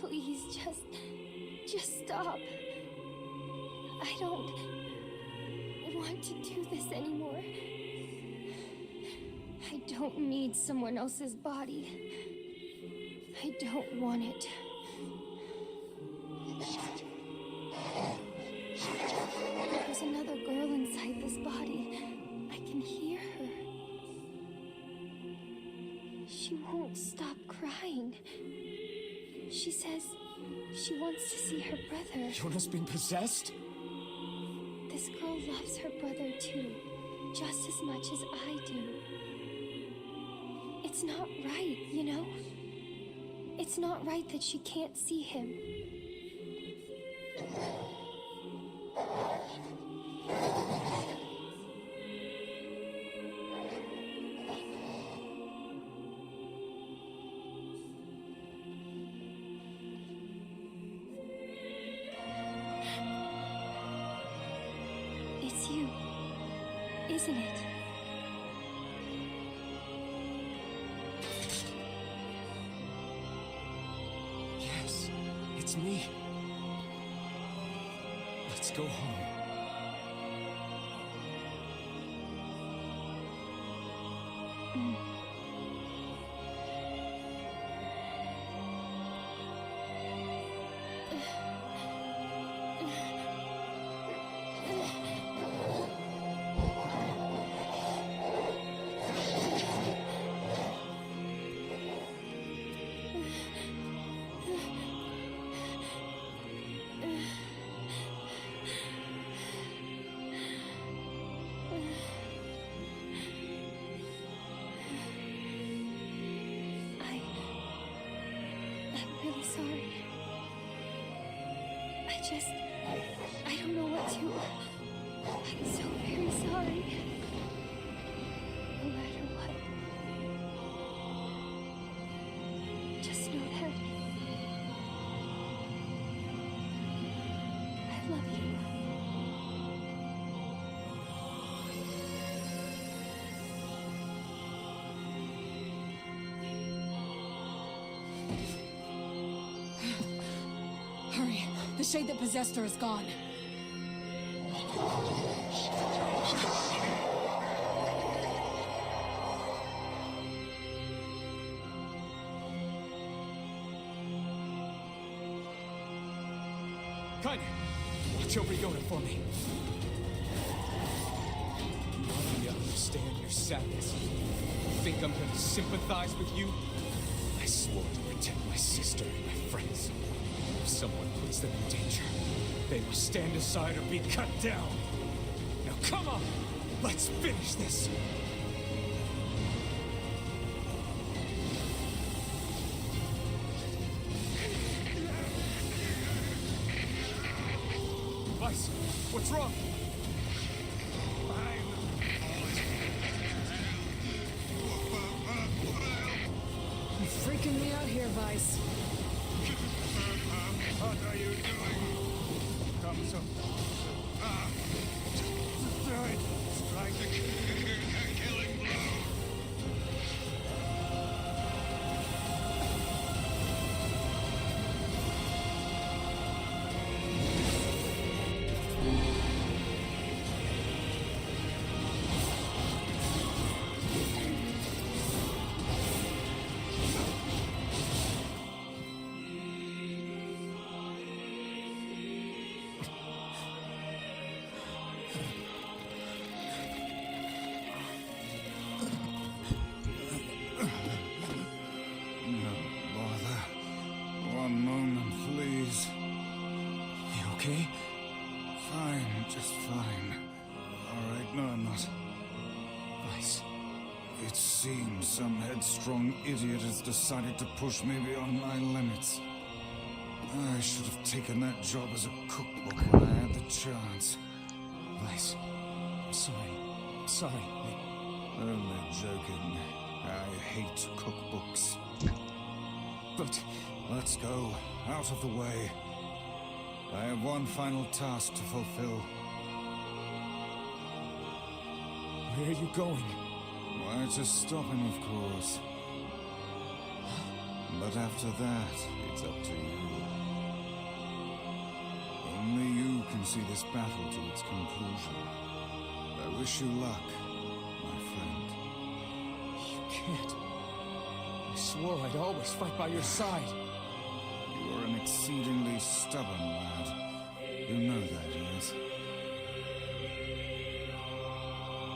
Please, just stop. I don't want to do this anymore. I don't need someone else's body. I don't want it. There's another girl inside this body. I can hear her. She won't stop crying. She says she wants to see her brother. Yoda's been possessed? This girl loves her brother too, just as much as I do. It's not right, you know? It's not right that she can't see him. isn't it? Yes, it's me. Let's go home. I'm really sorry. I don't know what to... I'm so very sorry. No matter what. Just know that... I love you. Hurry. The shade that possessed her is gone. Cut! Watch over Yoda for me. You want me to understand your sadness? You think I'm gonna sympathize with you? I swore to protect my sister and my friends. If someone puts them in danger, they must stand aside or be cut down. Now come on! Let's finish this! Vice, what's wrong? You're freaking me out here, Vice. What are you doing? Come so. Strike the killing blow. Okay? Fine, just fine. All right, no, I'm not. Vice. It seems some headstrong idiot has decided to push me beyond my limits. I should have taken that job as a cookbook when I had the chance. Vice. I'm sorry. I'm sorry. Only joking. I hate cookbooks. But... Let's go. Out of the way. I have one final task to fulfill. where are you going? Why, to stop him, of course. But after that, it's up to you. Only you can see this battle to its conclusion. I wish you luck, my friend. You can't. I swore I'd always fight by your side. You are an exceedingly stubborn lad. You know that, yes?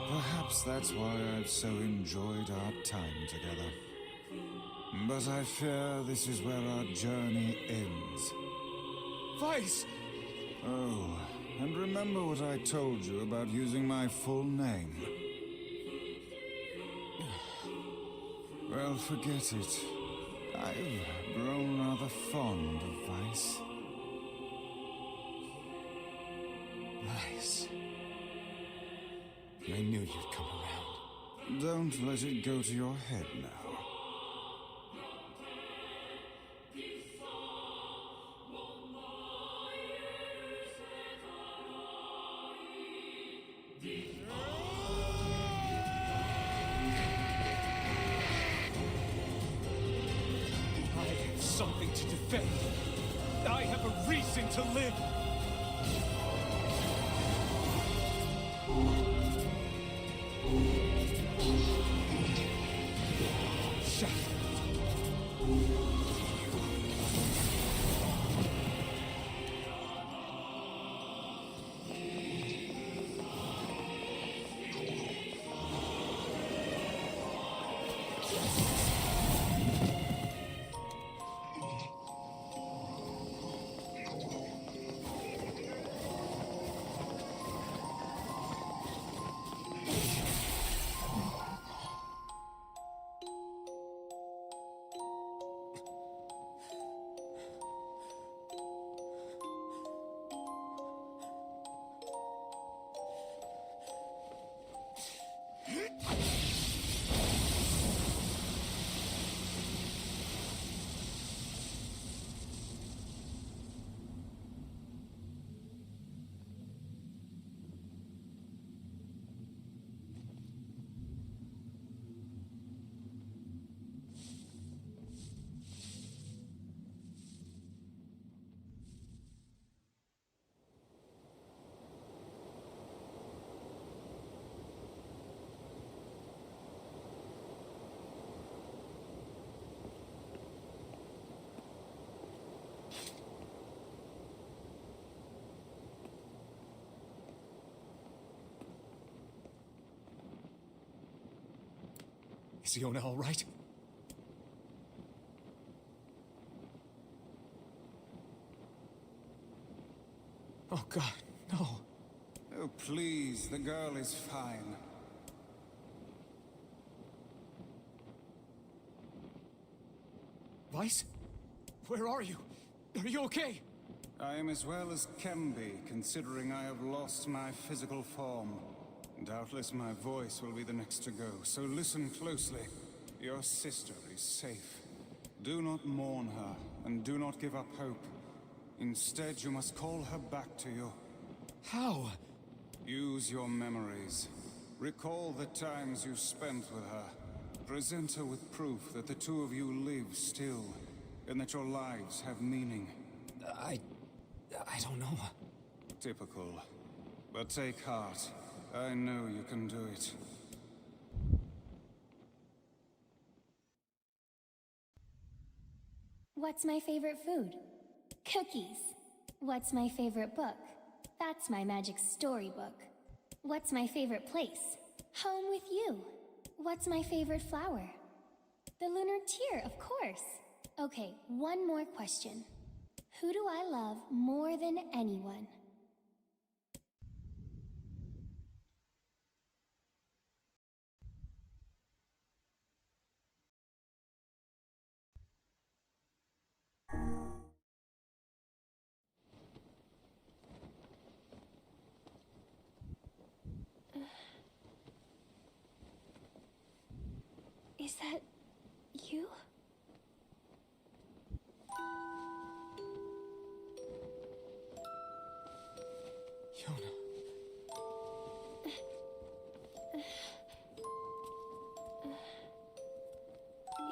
Perhaps that's why I've so enjoyed our time together. But I fear this is where our journey ends. Vice! Oh, and remember what I told you about using my full name? Well, forget it. I've grown rather fond of Vice. Vice. I knew you'd come around. Don't let it go to your head now. something to defend. I have a reason to live. Is Yona all right? Oh God, no. Oh, please, the girl is fine. Weiss? Where are you? Are you okay? I am as well as can be, considering I have lost my physical form. Doubtless my voice will be the next to go, so listen closely. Your sister is safe. Do not mourn her, and do not give up hope. Instead, you must call her back to you. How? Use your memories. Recall the times you spent with her. Present her with proof that the two of you live still, and that your lives have meaning. I don't know. Typical. But take heart. I know you can do it. What's my favorite food? Cookies. What's my favorite book? That's my magic storybook. What's my favorite place? Home with you. What's my favorite flower? The lunar tear, of course. Okay, one more question. Who do I love more than anyone? Is that you? Yona.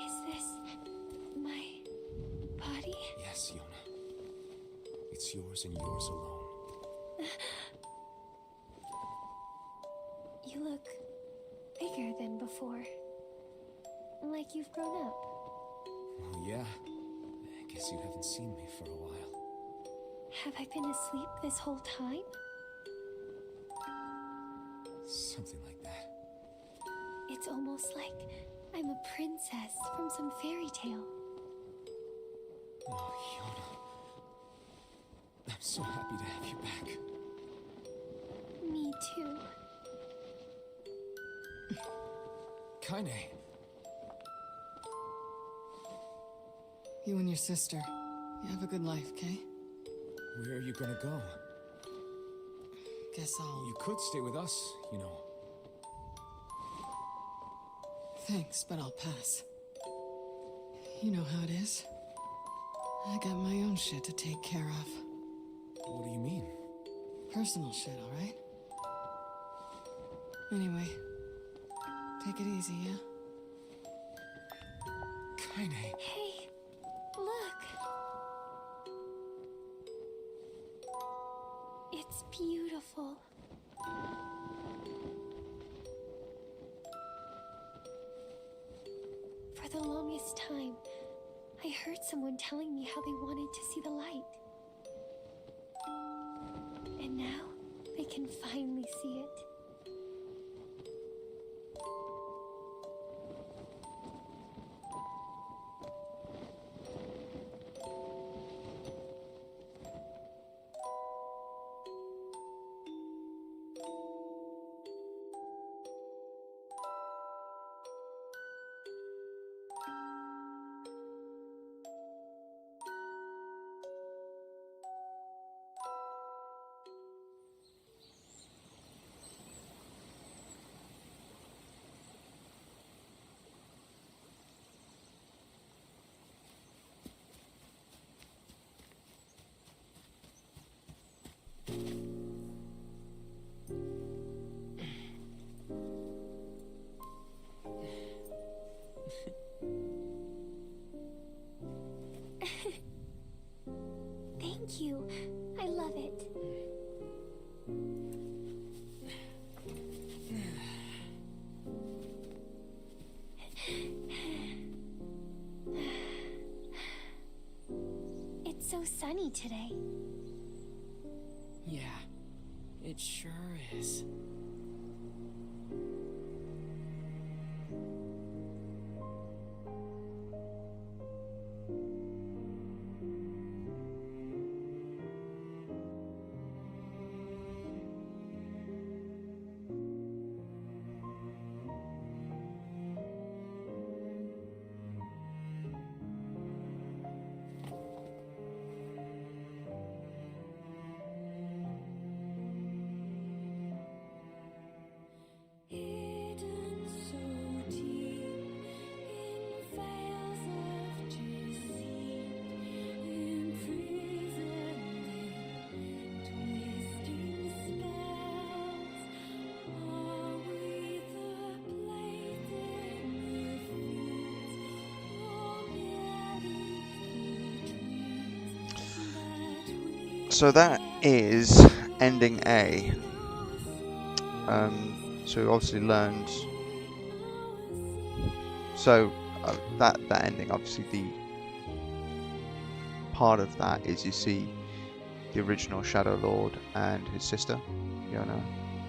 Is this my body? Yes, Yona. It's yours and yours alone. You look bigger than before. Like you've grown up. Well, yeah. I guess you haven't seen me for a while. Have I been asleep this whole time? Something like that. It's almost like I'm a princess from some fairy tale. Oh, Yona. I'm so happy to have you back. Me too. Kaine. You and your sister, you have a good life, Kay? Where are you gonna go? Guess I'll... You could stay with us, you know. Thanks, but I'll pass. You know how it is. I got my own shit to take care of. What do you mean? Personal shit, alright? Anyway, take it easy, yeah? Kaine. Hey, look! the longest time, I heard someone telling me how they wanted to see the light. And now, they can finally see it. Thank you. I love it. It's so sunny today. Yeah, it sure is. So that is ending A. So we obviously learned. So that ending, obviously, the part of that is you see the original Shadow Lord and his sister, Yona,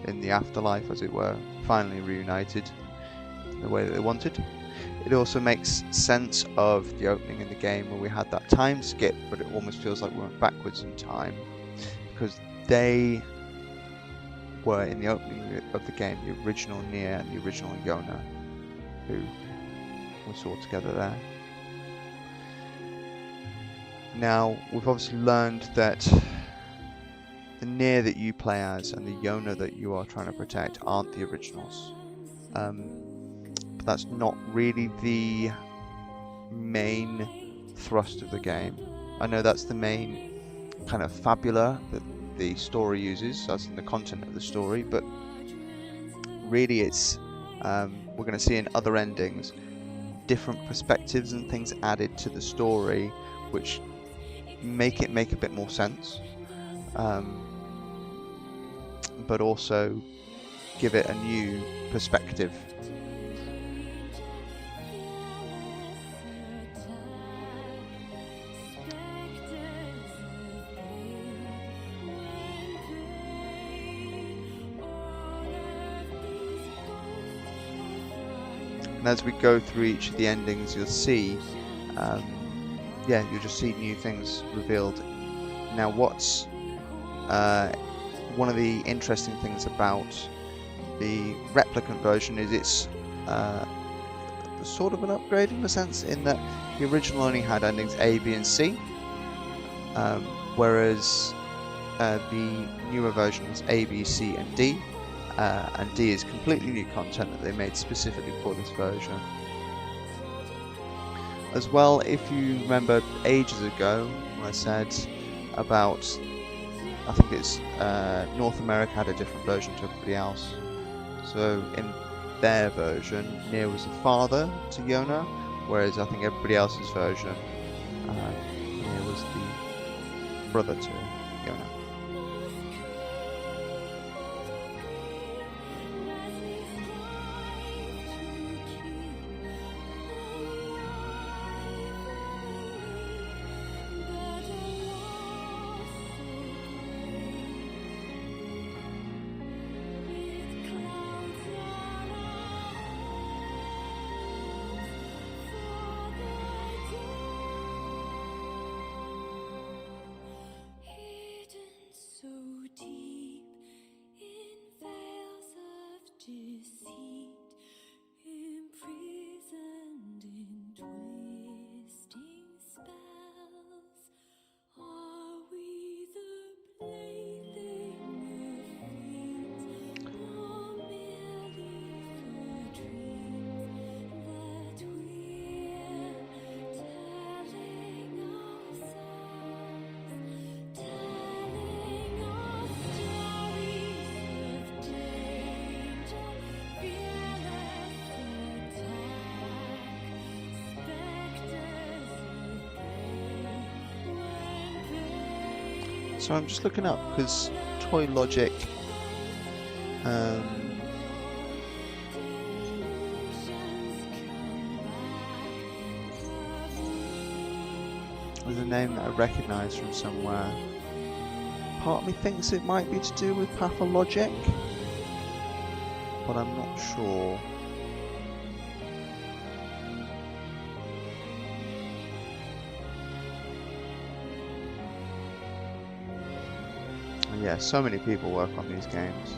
in the afterlife, as it were, finally reunited in the way that they wanted. It also makes sense of the opening in the game where we had that time skip, but it almost feels like we went backwards in time, because they were in the opening of the game the original NieR and the original Yona, who we saw together there. Now, we've obviously learned that the NieR that you play as and the Yona that you are trying to protect aren't the originals. But that's not really the main thrust of the game. I know that's the main kind of fabula that the story uses, as in the content of the story, but really it's we're going to see in other endings different perspectives and things added to the story which make it make a bit more sense, but also give it a new perspective. And as we go through each of the endings, you'll see, you'll just see new things revealed. Now, what's one of the interesting things about the Replicant version is it's sort of an upgrade in a sense, in that the original only had endings A, B, and C, whereas the newer version is A, B, C, and D. And D is completely new content that they made specifically for this version. As well, if you remember ages ago when I said about, I think it's North America had a different version to everybody else. So in their version, NieR was the father to Yona, whereas I think everybody else's version, NieR was the brother to Yona. So I'm just looking up because Toy Logic was a name that I recognise from somewhere. Part of me thinks it might be to do with Pathologic, but I'm not sure. And yeah, so many people work on these games.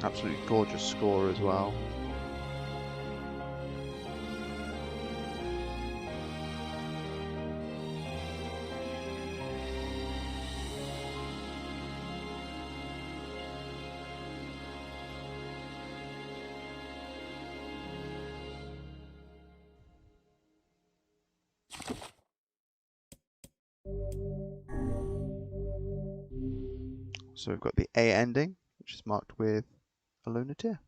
Absolutely gorgeous score as well. So we've got the A ending, which is marked with a lunateer.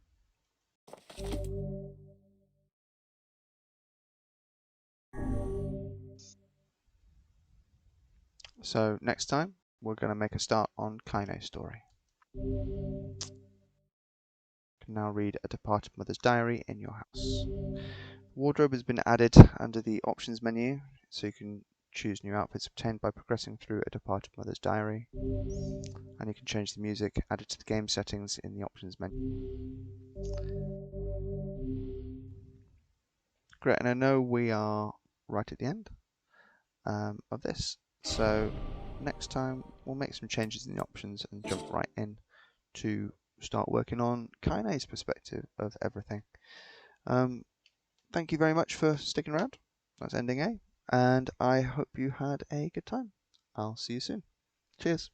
So next time we're going to make a start on Kaine's story. You can now read A Departed Mother's Diary in your house. Wardrobe has been added under the options menu, so you can choose new outfits obtained by progressing through A Departed Mother's Diary. And you can change the music added to the game settings in the options menu. Great, and I know we are right at the end of this, so next time we'll make some changes in the options and jump right in to start working on Kaine's perspective of everything. Thank you very much for sticking around. That's ending A, and I hope you had a good time. I'll see you soon. Cheers.